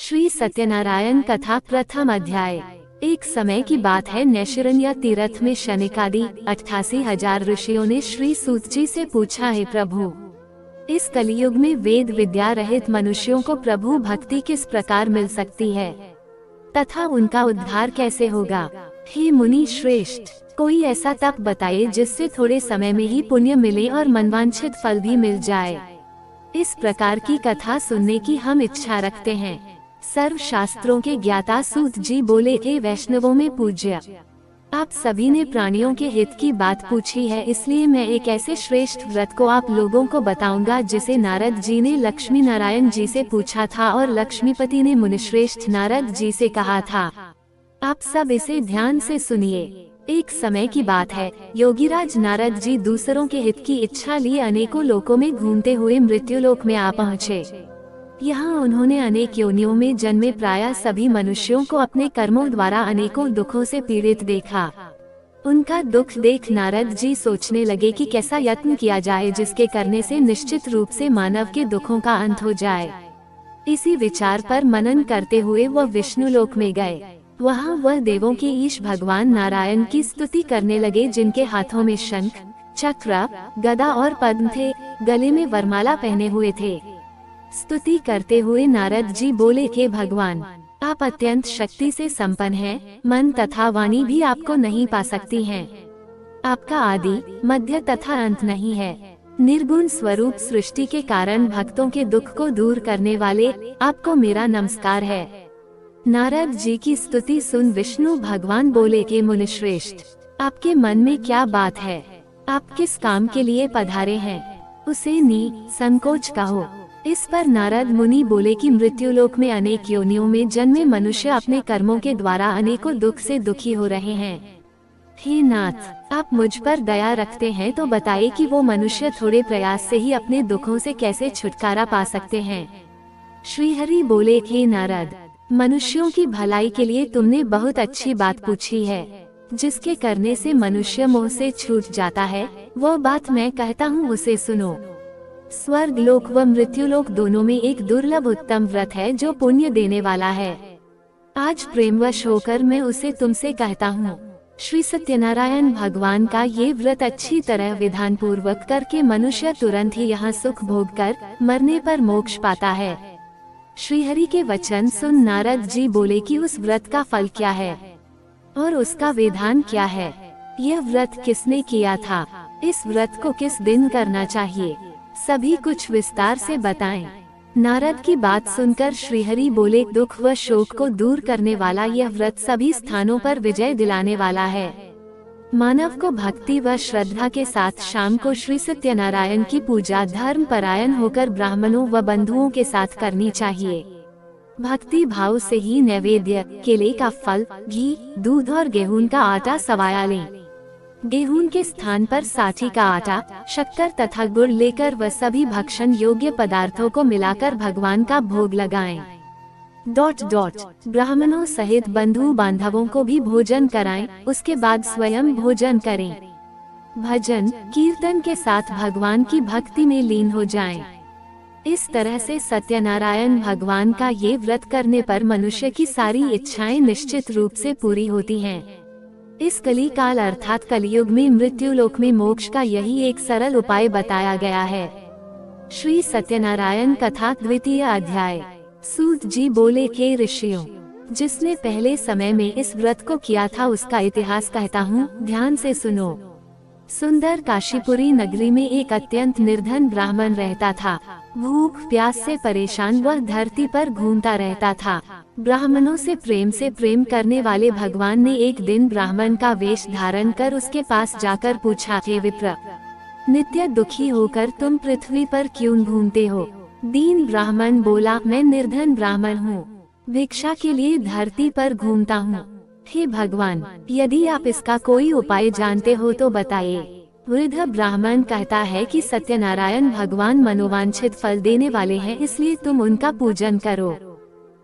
श्री सत्यनारायण कथा प्रथम अध्याय। एक समय की बात है, नैशिरण्य तीर्थ में शनिकादि 88,000 ऋषियों ने श्री सूत जी से पूछा, है प्रभु, इस कलियुग में वेद विद्या रहित मनुष्यों को प्रभु भक्ति किस प्रकार मिल सकती है तथा उनका उद्धार कैसे होगा। हे मुनि श्रेष्ठ, कोई ऐसा तप बताइए जिससे थोड़े समय में ही पुण्य मिले और मनवांछित फल भी मिल जाए। इस प्रकार की कथा सुनने की हम इच्छा रखते हैं। सर्व शास्त्रों के ज्ञाता सूत जी बोले, हे वैष्णवों में पूज्य, आप सभी ने प्राणियों के हित की बात पूछी है, इसलिए मैं एक ऐसे श्रेष्ठ व्रत को आप लोगों को बताऊंगा जिसे नारद जी ने लक्ष्मी नारायण जी से पूछा था और लक्ष्मीपति ने मुनिश्रेष्ठ नारद जी से कहा था। आप सब इसे ध्यान से सुनिए। एक समय की बात है, योगीराज नारद जी दूसरों के हित की इच्छा लिए अनेकों लोकों में घूमते हुए मृत्युलोक में आ पहुँचे। यहाँ उन्होंने अनेक योनियों में जन्मे प्रायः सभी मनुष्यों को अपने कर्मों द्वारा अनेकों दुखों से पीड़ित देखा। उनका दुख देख नारद जी सोचने लगे कि कैसा यत्न किया जाए जिसके करने से निश्चित रूप से मानव के दुखों का अंत हो जाए। इसी विचार पर मनन करते हुए वह विष्णु लोक में गए। वहाँ वह देवों के ईश भगवान नारायण की स्तुति करने लगे, जिनके हाथों में शंख, चक्र, गदा और पद्म थे, गले में वरमाला पहने हुए थे। स्तुति करते हुए नारद जी बोले, हे भगवान, आप अत्यंत शक्ति से संपन्न हैं, मन तथा वाणी भी आपको नहीं पा सकती हैं। आपका आदि, मध्य तथा अंत नहीं है। निर्गुण स्वरूप सृष्टि के कारण भक्तों के दुख को दूर करने वाले आपको मेरा नमस्कार है। नारद जी की स्तुति सुन विष्णु भगवान बोले, के मुनिश्रेष्ठ, आपके मन में क्या बात है? आप किस काम के लिए पधारे हैं? उसे संकोच कहो। इस पर नारद मुनि बोले कि मृत्युलोक में अनेक योनियों में जन्मे मनुष्य अपने कर्मों के द्वारा अनेकों दुख से दुखी हो रहे हैं। हे नाथ, आप मुझ पर दया रखते हैं तो बताइए कि वो मनुष्य थोड़े प्रयास से ही अपने दुखों से कैसे छुटकारा पा सकते हैं। श्रीहरि बोले, हे नारद, मनुष्यों की भलाई के लिए तुमने बहुत अच्छी बात पूछी है। जिसके करने से मनुष्य मोह से छूट जाता है, वो बात मैं कहता हूँ, उसे सुनो। स्वर्ग लोक व मृत्युलोक दोनों में एक दुर्लभ उत्तम व्रत है जो पुण्य देने वाला है। आज प्रेमवश होकर मैं उसे तुमसे कहता हूँ। श्री सत्यनारायण भगवान का ये व्रत अच्छी तरह विधान पूर्वक करके मनुष्य तुरंत ही यहाँ सुख भोग कर मरने पर मोक्ष पाता है। श्रीहरि के वचन सुन नारद जी बोले कि उस व्रत का फल क्या है और उसका विधान क्या है? यह व्रत किसने किया था? इस व्रत को किस दिन करना चाहिए? सभी कुछ विस्तार से बताएं। नारद की बात सुनकर श्रीहरि बोले, दुख व शोक को दूर करने वाला यह व्रत सभी स्थानों पर विजय दिलाने वाला है। मानव को भक्ति व श्रद्धा के साथ शाम को श्री सत्यनारायण की पूजा धर्म परायण होकर ब्राह्मणों व बंधुओं के साथ करनी चाहिए। भक्ति भाव से ही नैवेद्य, केले का फल, घी, दूध और गेहूं का आटा सवाया लें। गेहूं के स्थान पर साठी का आटा, शक्कर तथा गुड़ लेकर व सभी भक्षण योग्य पदार्थों को मिलाकर भगवान का भोग लगाएं। ब्राह्मणों सहित बंधु बांधवों को भी भोजन कराएं, उसके बाद स्वयं भोजन करें। भजन कीर्तन के साथ भगवान की भक्ति में लीन हो जाएं। इस तरह से सत्यनारायण भगवान का ये व्रत करने पर मनुष्य की सारी इच्छाएं निश्चित रूप से पूरी होती हैं। इस कली काल अर्थात कलियुग में मृत्युलोक में मोक्ष का यही एक सरल उपाय बताया गया है। श्री सत्यनारायण कथा द्वितीय अध्याय। सूत जी बोले, हे ऋषियों, जिसने पहले समय में इस व्रत को किया था उसका इतिहास कहता हूँ, ध्यान से सुनो। सुंदर काशीपुरी नगरी में एक अत्यंत निर्धन ब्राह्मण रहता था। भूख प्यास से परेशान वह धरती पर घूमता रहता था। ब्राह्मणों से प्रेम करने वाले भगवान ने एक दिन ब्राह्मण का वेश धारण कर उसके पास जाकर पूछा, हे विप्र, नित्य दुखी होकर तुम पृथ्वी पर क्यों घूमते हो? दीन ब्राह्मण बोला, मैं निर्धन ब्राह्मण हूँ, भिक्षा के लिए धरती पर घूमता हूँ। हे भगवान, यदि आप इसका कोई उपाय जानते हो तो बताइए। वृद्ध ब्राह्मण कहता है कि सत्यनारायण भगवान मनोवांछित फल देने वाले हैं, इसलिए तुम उनका पूजन करो।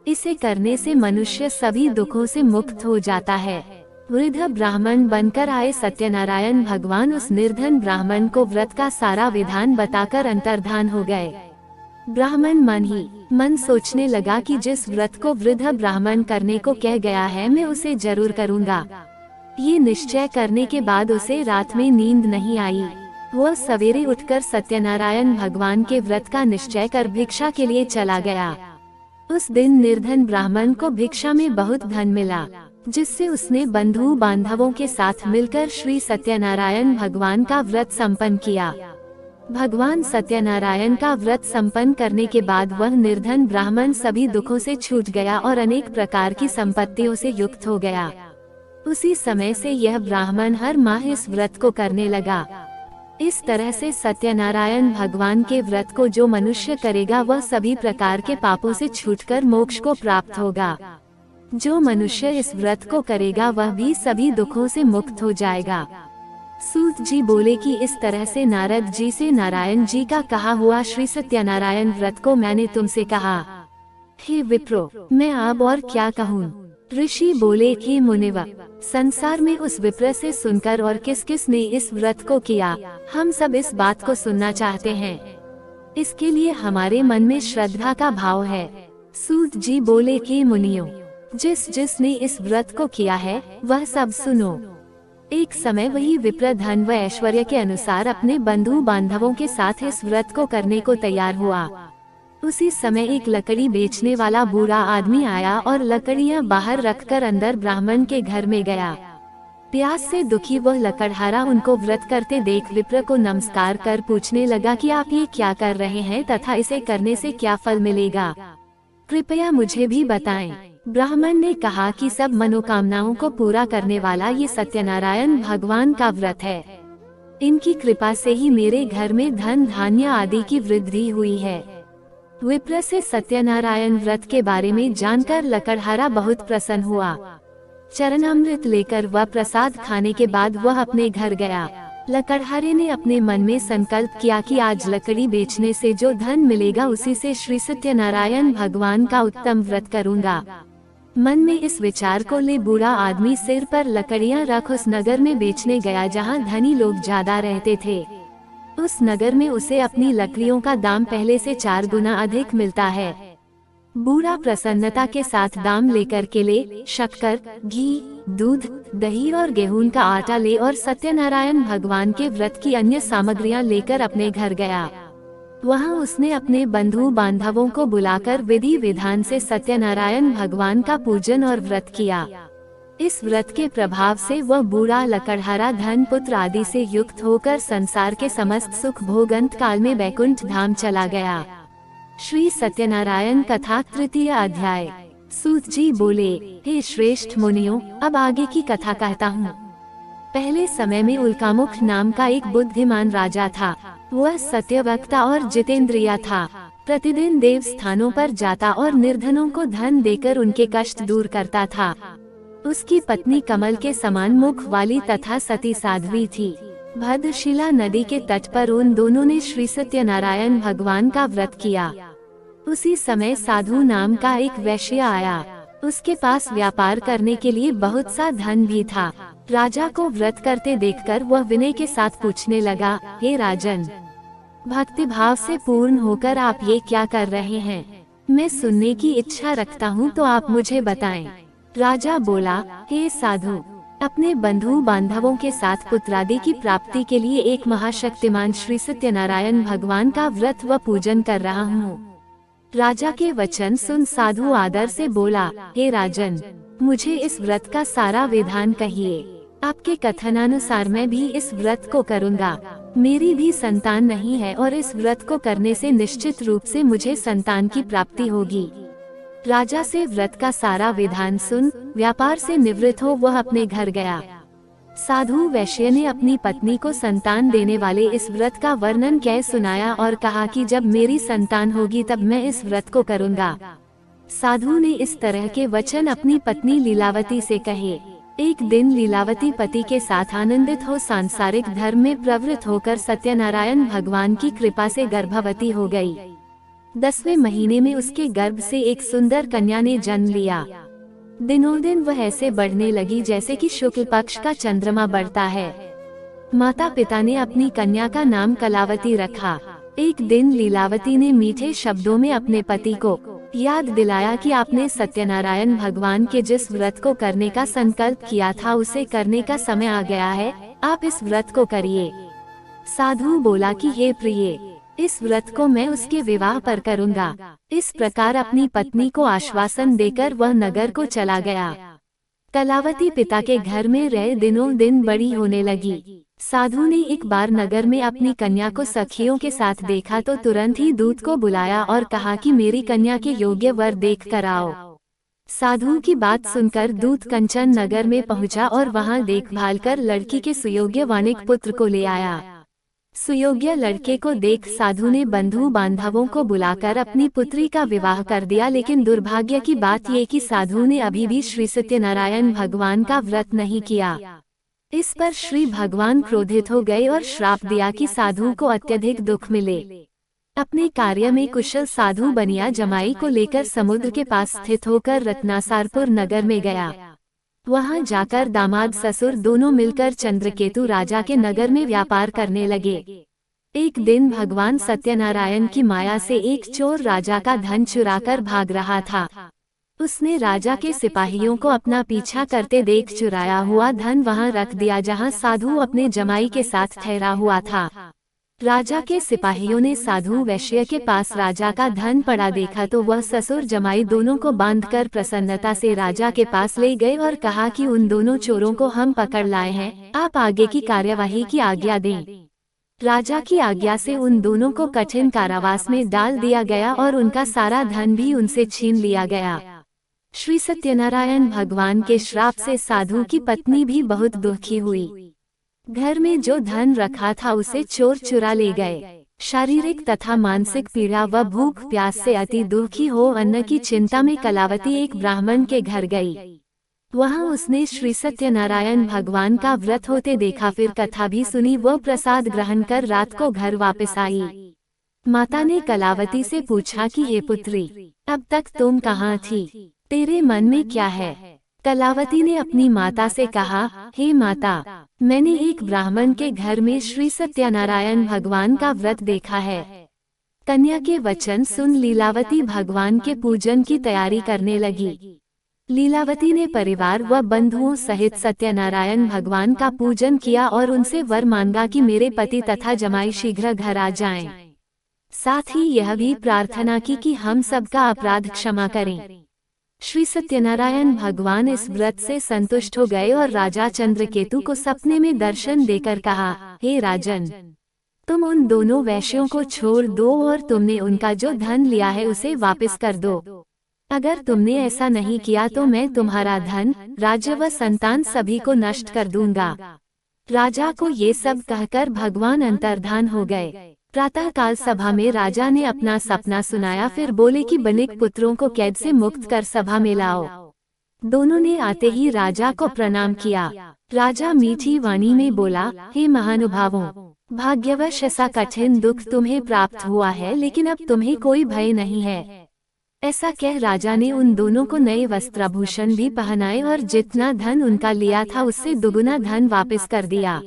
इसे करने से मनुष्य सभी दुखों से मुक्त हो जाता है। वृद्ध ब्राह्मण बनकर आए सत्यनारायण भगवान उस निर्धन ब्राह्मण को व्रत का सारा विधान बताकर अंतर्धान हो गए। ब्राह्मण मन ही मन सोचने लगा कि जिस व्रत को वृद्ध ब्राह्मण करने को कह गया है मैं उसे जरूर करूँगा। ये निश्चय करने के बाद उसे रात में नींद नहीं आई। वह सवेरे उठकर सत्यनारायण भगवान के व्रत का निश्चय कर भिक्षा के लिए चला गया। उस दिन निर्धन ब्राह्मण को भिक्षा में बहुत धन मिला, जिससे उसने बंधु बांधवों के साथ मिलकर श्री सत्यनारायण भगवान का व्रत संपन्न किया। भगवान सत्यनारायण का व्रत संपन्न करने के बाद वह निर्धन ब्राह्मण सभी दुखों से छूट गया और अनेक प्रकार की संपत्तियों से युक्त हो गया। उसी समय से यह ब्राह्मण हर माह इस व्रत को करने लगा। इस तरह से सत्यनारायण भगवान के व्रत को जो मनुष्य करेगा वह सभी प्रकार के पापों से छूटकर मोक्ष को प्राप्त होगा। जो मनुष्य इस व्रत को करेगा वह भी सभी दुखों से मुक्त हो जाएगा। सूत जी बोले कि इस तरह से नारद जी से नारायण जी का कहा हुआ श्री सत्यनारायण व्रत को मैंने तुमसे कहा। हे विप्रो, मैं अब और क्या कहूँ। ऋषि बोले, हे मुनिवर, संसार में उस विप्र से सुनकर और किस किस ने इस व्रत को किया, हम सब इस बात को सुनना चाहते हैं। इसके लिए हमारे मन में श्रद्धा का भाव है। सूत जी बोले, हे मुनियों, जिस जिसने इस व्रत को किया है वह सब सुनो। एक समय वही विप्र धन व ऐश्वर्य के अनुसार अपने बंधु बांधवों के साथ इस व्रत को करने को तैयार हुआ। उसी समय एक लकड़ी बेचने वाला बूढ़ा आदमी आया और लकड़ियां बाहर रखकर अंदर ब्राह्मण के घर में गया। प्यास से दुखी वह लकड़हारा उनको व्रत करते देख विप्र को नमस्कार कर पूछने लगा कि आप ये क्या कर रहे हैं तथा इसे करने से क्या फल मिलेगा, कृपया मुझे भी बताएं। ब्राह्मण ने कहा कि सब मनोकामनाओं को पूरा करने वाला ये सत्यनारायण भगवान का व्रत है। इनकी कृपा से ही मेरे घर में धन धान्य आदि की वृद्धि हुई है। विप्र से सत्यनारायण व्रत के बारे में जानकर लकड़हारा बहुत प्रसन्न हुआ। चरणामृत लेकर वह प्रसाद खाने के बाद वह अपने घर गया। लकड़हारे ने अपने मन में संकल्प किया कि आज लकड़ी बेचने से जो धन मिलेगा उसी से श्री सत्यनारायण भगवान का उत्तम व्रत करूंगा। मन में इस विचार को ले बूढ़ा आदमी सिर पर लकड़ियां रख उस नगर में बेचने गया जहां धनी लोग ज्यादा रहते थे। उस नगर में उसे अपनी लकड़ियों का दाम पहले से 4 गुना अधिक मिलता है। बूढ़ा प्रसन्नता के साथ दाम लेकर केले, शक्कर, घी, दूध, दही और गेहूं का आटा ले और सत्यनारायण भगवान के व्रत की अन्य सामग्रियां लेकर अपने घर गया। वहां उसने अपने बंधु बांधवों को बुलाकर विधि विधान से सत्यनारायण भगवान का पूजन और व्रत किया। इस व्रत के प्रभाव से वह बूढ़ा लकड़हारा धन पुत्र आदि से युक्त होकर संसार के समस्त सुख भोग अंत काल में बैकुंठ धाम चला गया। श्री सत्यनारायण कथा 3य अध्याय। सूत जी बोले, हे श्रेष्ठ मुनियों, अब आगे की कथा कहता हूँ। पहले समय में उल्कामुख नाम का एक बुद्धिमान राजा था। वह सत्यवक्ता और जितेंद्रिय था। प्रतिदिन देव स्थानों पर जाता और निर्धनों को धन देकर उनके कष्ट दूर करता था। उसकी पत्नी कमल के समान मुख वाली तथा सती साध्वी थी। भद्रशिला नदी के तट पर उन दोनों ने श्री सत्यनारायण भगवान का व्रत किया। उसी समय साधु नाम का एक वैश्य आया। उसके पास व्यापार करने के लिए बहुत सा धन भी था। राजा को व्रत करते देखकर वह विनय के साथ पूछने लगा, हे राजन, भक्ति भाव से पूर्ण होकर आप ये क्या कर रहे हैं? मैं सुनने की इच्छा रखता हूँ, तो आप मुझे बताएं। राजा बोला, हे साधु, अपने बंधु बांधवों के साथ पुत्रादि की प्राप्ति के लिए एक महाशक्तिमान श्री सत्यनारायण भगवान का व्रत व पूजन कर रहा हूँ। राजा के वचन सुन साधु आदर से बोला, हे राजन, मुझे इस व्रत का सारा विधान कहिए। आपके कथनानुसार मैं भी इस व्रत को करूँगा। मेरी भी संतान नहीं है और इस व्रत को करने से निश्चित रूप से मुझे संतान की प्राप्ति होगी। राजा से व्रत का सारा विधान सुन व्यापार से निवृत्त हो वह अपने घर गया। साधु वैश्य ने अपनी पत्नी को संतान देने वाले इस व्रत का वर्णन कह सुनाया और कहा कि जब मेरी संतान होगी तब मैं इस व्रत को करूँगा। साधु ने इस तरह के वचन अपनी पत्नी लीलावती से कहे। एक दिन लीलावती पति के साथ आनंदित हो सांसारिक धर्म में प्रवृत्त होकर सत्यनारायण भगवान की कृपा से गर्भवती हो गई। 10वें महीने में उसके गर्भ से एक सुंदर कन्या ने जन्म लिया। दिनों दिन वह ऐसे बढ़ने लगी जैसे कि शुक्ल पक्ष का चंद्रमा बढ़ता है। माता पिता ने अपनी कन्या का नाम कलावती रखा। एक दिन लीलावती ने मीठे शब्दों में अपने पति को याद दिलाया कि आपने सत्यनारायण भगवान के जिस व्रत को करने का संकल्प किया था उसे करने का समय आ गया है, आप इस व्रत को करिए। साधु बोला कि हे प्रिय, इस व्रत को मैं उसके विवाह पर करूँगा। इस प्रकार अपनी पत्नी को आश्वासन देकर वह नगर को चला गया। कलावती पिता के घर में रह दिनों दिन बड़ी होने लगी। साधु ने एक बार नगर में अपनी कन्या को सखियों के साथ देखा तो तुरंत ही दूत को बुलाया और कहा कि मेरी कन्या के योग्य वर देख कर आओ। साधु की बात सुनकर दूत कंचन नगर में पहुंचा और वहां देखभाल कर लड़की के सुयोग्य वाणिक पुत्र को ले आया। सुयोग्य लड़के को देख साधु ने बंधु बांधवों को बुलाकर अपनी पुत्री का विवाह कर दिया, लेकिन दुर्भाग्य की बात ये कि साधु ने अभी भी श्री सत्यनारायण भगवान का व्रत नहीं किया। इस पर श्री भगवान क्रोधित हो गए और श्राप दिया कि साधु को अत्यधिक दुख मिले। अपने कार्य में कुशल साधु बनिया जमाई को लेकर समुद्र के पास स्थित होकर रत्नासारपुर नगर में गया। वहां जाकर दामाद ससुर दोनों मिलकर चंद्रकेतु राजा के नगर में व्यापार करने लगे। एक दिन भगवान सत्यनारायण की माया से एक चोर राजा का धन चुराकर भाग रहा था। उसने राजा के सिपाहियों को अपना पीछा करते देख चुराया हुआ धन वहां रख दिया जहां साधु अपने जमाई के साथ ठहरा हुआ था। राजा के सिपाहियों ने साधु वैश्य के पास राजा का धन पड़ा देखा तो वह ससुर जमाई दोनों को बांधकर प्रसन्नता से राजा के पास ले गए और कहा कि उन दोनों चोरों को हम पकड़ लाए हैं, आप आगे की कार्यवाही की आज्ञा दें। राजा की आज्ञा से उन दोनों को कठिन कारावास में डाल दिया गया और उनका सारा धन भी उनसे छीन लिया गया। श्री सत्यनारायण भगवान के श्राप से साधु की पत्नी भी बहुत दुखी हुई। घर में जो धन रखा था उसे चोर चुरा ले गए। शारीरिक तथा मानसिक पीड़ा व भूख प्यास से अति दुखी हो अन्न की चिंता में कलावती एक ब्राह्मण के घर गई। वहां उसने श्री सत्यनारायण भगवान का व्रत होते देखा, फिर कथा भी सुनी। वह प्रसाद ग्रहण कर रात को घर वापस आई। माता ने कलावती से पूछा कि हे पुत्री, अब तक तुम कहाँ थी? तेरे मन में क्या है? कलावती ने अपनी माता से कहा, हे माता, मैंने एक ब्राह्मण के घर में श्री सत्यनारायण भगवान का व्रत देखा है। कन्या के वचन सुन लीलावती भगवान के पूजन की तैयारी करने लगी। लीलावती ने परिवार व बंधुओं सहित सत्यनारायण भगवान का पूजन किया और उनसे वर मांगा कि मेरे पति तथा जमाई शीघ्र घर आ जाएं। साथ ही यह भी प्रार्थना की कि हम सबका अपराध क्षमा करें। श्री सत्यनारायण भगवान इस व्रत से संतुष्ट हो गए और राजा चंद्रकेतु को सपने में दर्शन देकर कहा, हे राजन, तुम उन दोनों वैश्यों को छोड़ दो और तुमने उनका जो धन लिया है उसे वापस कर दो। अगर तुमने ऐसा नहीं किया तो मैं तुम्हारा धन, राज्य व संतान सभी को नष्ट कर दूंगा। राजा को ये सब कहकर भगवान अंतर्धान हो गए। प्रातःकाल सभा में राजा ने अपना सपना सुनाया, फिर बोले कि बनिक पुत्रों को कैद से मुक्त कर सभा में लाओ। दोनों ने आते ही राजा को प्रणाम किया। राजा मीठी वाणी में बोला, हे महानुभावों, भाग्यवश ऐसा कठिन दुख तुम्हें प्राप्त हुआ है, लेकिन अब तुम्हें कोई भय नहीं है। ऐसा कह राजा ने उन दोनों को नए वस्त्राभूषण भी पहनाए और जितना धन उनका लिया था उससे दुगुना धन वापस कर दिया।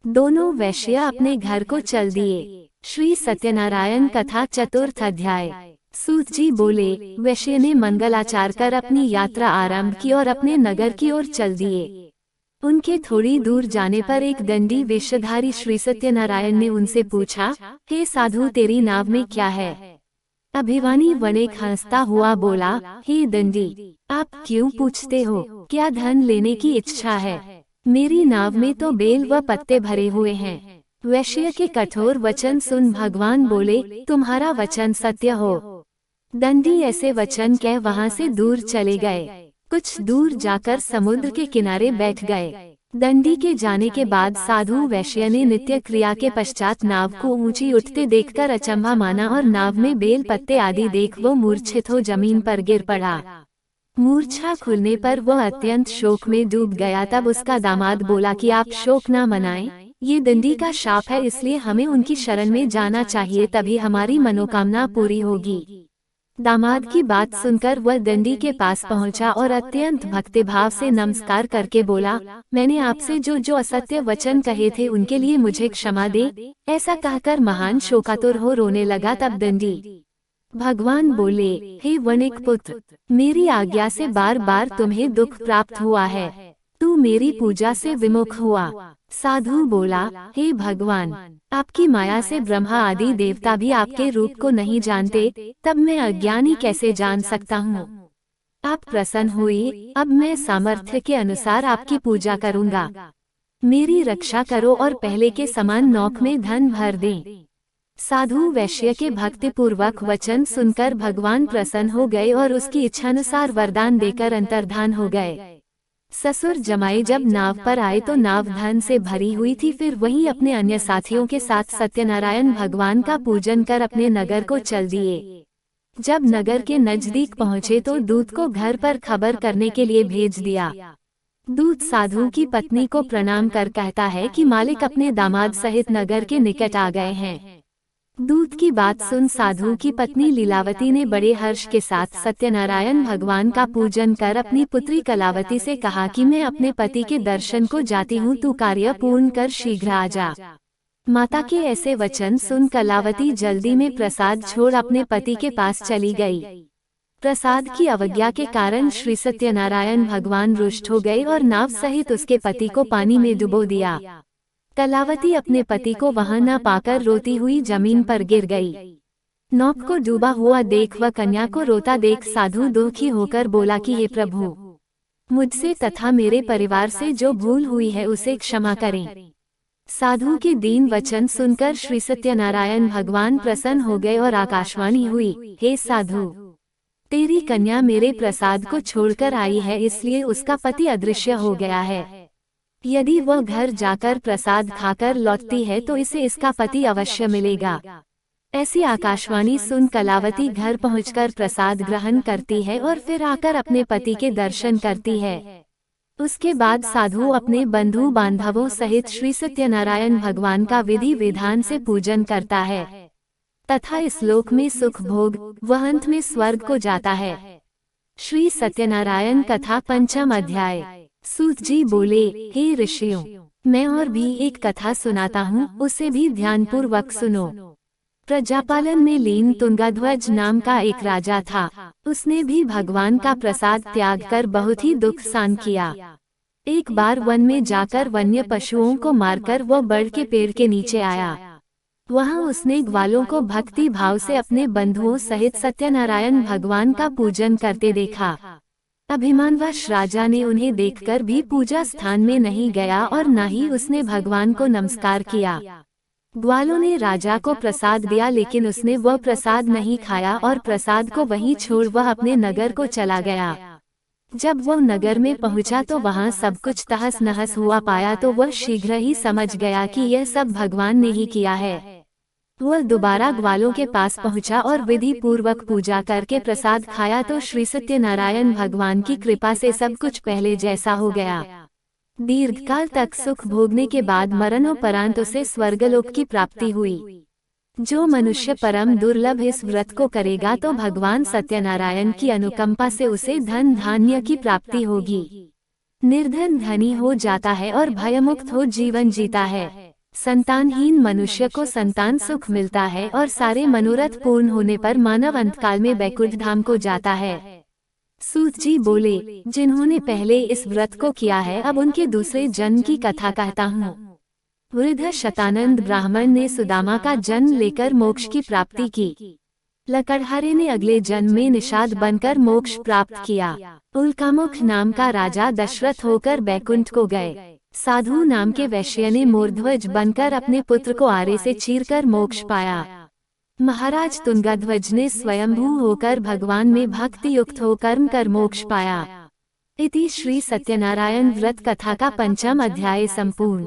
दोनों वैश्य अपने घर को चल दिए। श्री सत्यनारायण कथा चतुर्थ अध्याय। सूत जी बोले, वैश्य ने मंगलाचार कर अपनी यात्रा आरंभ की और अपने नगर की ओर चल दिए। उनके थोड़ी दूर जाने पर एक दंडी वेशधारी श्री सत्यनारायण ने उनसे पूछा, हे साधु, तेरी नाव में क्या है? अभिमानी वणिक हंसता हुआ बोला, हे दंडी, आप क्यों पूछते हो? क्या धन लेने की इच्छा है? मेरी नाव में तो बेल व पत्ते भरे हुए हैं। वैश्य के कठोर वचन सुन भगवान बोले, तुम्हारा वचन सत्य हो। दंडी ऐसे वचन कह वहां से दूर चले गए। कुछ दूर जाकर समुद्र के किनारे बैठ गए। दंडी के जाने के बाद साधु वैश्य ने नित्य क्रिया के पश्चात नाव को ऊंची उठते देखकर अचंभा माना और नाव में बेल पत्ते आदि देख वो मूर्छित हो जमीन पर गिर पड़ा। मूर्छा खुलने पर वह अत्यंत शोक में डूब गया। तब उसका दामाद बोला कि आप शोक न मनाएं, ये दंडी का शाप है, इसलिए हमें उनकी शरण में जाना चाहिए, तभी हमारी मनोकामना पूरी होगी। दामाद की बात सुनकर वह दंडी के पास पहुंचा और अत्यंत भक्तिभाव से नमस्कार करके बोला, मैंने आपसे जो जो असत्य वचन कहे थे उनके लिए मुझे क्षमा दे। ऐसा कहकर महान शोकातुर हो रोने लगा। तब दंडी भगवान बोले, हे वणिक पुत्र, मेरी आज्ञा से बार बार तुम्हें दुख प्राप्त हुआ है, तू मेरी पूजा से विमुख हुआ। साधु बोला, हे भगवान, आपकी माया से ब्रह्मा आदि देवता भी आपके रूप को नहीं जानते, तब मैं अज्ञानी कैसे जान सकता हूँ। आप प्रसन्न हुए, अब मैं सामर्थ्य के अनुसार आपकी पूजा करूँगा। मेरी रक्षा करो और पहले के समान नौक में धन भर दें। साधु वैश्य के भक्तिपूर्वक वचन सुनकर भगवान प्रसन्न हो गए और उसकी इच्छानुसार वरदान देकर अंतर्धान हो गए। ससुर जमाई जब नाव पर आए तो नाव धन से भरी हुई थी। फिर वहीं अपने अन्य साथियों के साथ सत्यनारायण भगवान का पूजन कर अपने नगर को चल दिए। जब नगर के नजदीक पहुँचे तो दूत को घर पर खबर करने के लिए भेज दिया। दूत साधु की पत्नी को प्रणाम कर कहता है कि मालिक अपने दामाद सहित नगर के निकट आ गए हैं। दूत की बात सुन साधु की पत्नी लीलावती ने बड़े हर्ष के साथ सत्यनारायण भगवान का पूजन कर अपनी पुत्री कलावती से कहा कि मैं अपने पति के दर्शन को जाती हूँ, तू कार्य पूर्ण कर शीघ्र आ जा। माता के ऐसे वचन सुन कलावती जल्दी में प्रसाद छोड़ अपने पति के पास चली गई। प्रसाद की अवज्ञा के कारण श्री सत्यनारायण भगवान रुष्ट हो गए और नाव सहित उसके पति को पानी में डुबो दिया। कलावती अपने पति को वहां न पाकर रोती हुई जमीन पर गिर गई। नौक को डूबा हुआ देख व कन्या को रोता देख साधु दुखी होकर बोला कि हे प्रभु, मुझसे तथा मेरे परिवार से जो भूल हुई है उसे क्षमा करें। साधु के दीन वचन सुनकर श्री सत्यनारायण भगवान प्रसन्न हो गए और आकाशवाणी हुई, हे साधु, तेरी कन्या मेरे प्रसाद को छोड़कर आई है, इसलिए उसका पति अदृश्य हो गया है। यदि वह घर जाकर प्रसाद खाकर लौटती है तो इसे इसका पति अवश्य मिलेगा। ऐसी आकाशवाणी सुन कलावती घर पहुंचकर प्रसाद ग्रहण करती है और फिर आकर अपने पति के दर्शन करती है। उसके बाद साधु अपने बंधु बांधवों सहित श्री सत्यनारायण भगवान का विधि विधान से पूजन करता है तथा इस लोक में सुख भोग व अंत में स्वर्ग को जाता है। श्री सत्यनारायण कथा 5वां अध्याय। सूत जी बोले, हे ऋषियों, मैं और भी एक कथा सुनाता हूँ, उसे भी ध्यानपूर्वक सुनो। प्रजापालन में लीन तुंगाध्वज नाम का एक राजा था। उसने भी भगवान का प्रसाद त्याग कर बहुत ही दुख सहन किया। एक बार वन में जाकर वन्य पशुओं को मारकर वह बड़ के पेड़ के नीचे आया। वहाँ उसने ग्वालों को भक्ति भाव से अपने बंधुओं सहित सत्यनारायण भगवान का पूजन करते देखा। अभिमानवश राजा ने उन्हें देखकर भी पूजा स्थान में नहीं गया और न ही उसने भगवान को नमस्कार किया। ग्वालों ने राजा को प्रसाद दिया, लेकिन उसने वह प्रसाद नहीं खाया और प्रसाद को वहीं छोड़ वह अपने नगर को चला गया। जब वह नगर में पहुंचा तो वहां सब कुछ तहस नहस हुआ पाया तो वह शीघ्र ही समझ गया कि यह सब भगवान ने ही किया है। वह दोबारा ग्वालों के पास पहुंचा और विधि पूर्वक पूजा करके प्रसाद खाया तो श्री सत्यनारायण भगवान की कृपा से सब कुछ पहले जैसा हो गया। दीर्घकाल तक सुख भोगने के बाद मरणोपरांत उसे स्वर्गलोक की प्राप्ति हुई। जो मनुष्य परम दुर्लभ इस व्रत को करेगा तो भगवान सत्यनारायण की अनुकंपा से उसे धन धान्य की प्राप्ति होगी। निर्धन धनी हो जाता है और भयमुक्त हो जीवन जीता है। संतानहीन मनुष्य को संतान सुख मिलता है और सारे मनोरथ पूर्ण होने पर मानव अंतकाल में बैकुंठ धाम को जाता है। सूत जी बोले, जिन्होंने पहले इस व्रत को किया है अब उनके दूसरे जन्म की कथा कहता हूँ। वृद्ध शतानंद ब्राह्मण ने सुदामा का जन्म लेकर मोक्ष की प्राप्ति की। लकड़हारे ने अगले जन्म में निषाद बनकर मोक्ष प्राप्त किया। उल्कामुख नाम का राजा दशरथ होकर बैकुंठ को गए। साधु नाम के वैश्य ने मोरध्वज बनकर अपने पुत्र को आरे से चीरकर मोक्ष पाया। महाराज तुंगाध्वज ने स्वयंभू होकर भगवान में भक्ति युक्त हो कर्म कर मोक्ष पाया। इति श्री सत्यनारायण व्रत कथा का 5वां अध्याय संपूर्ण।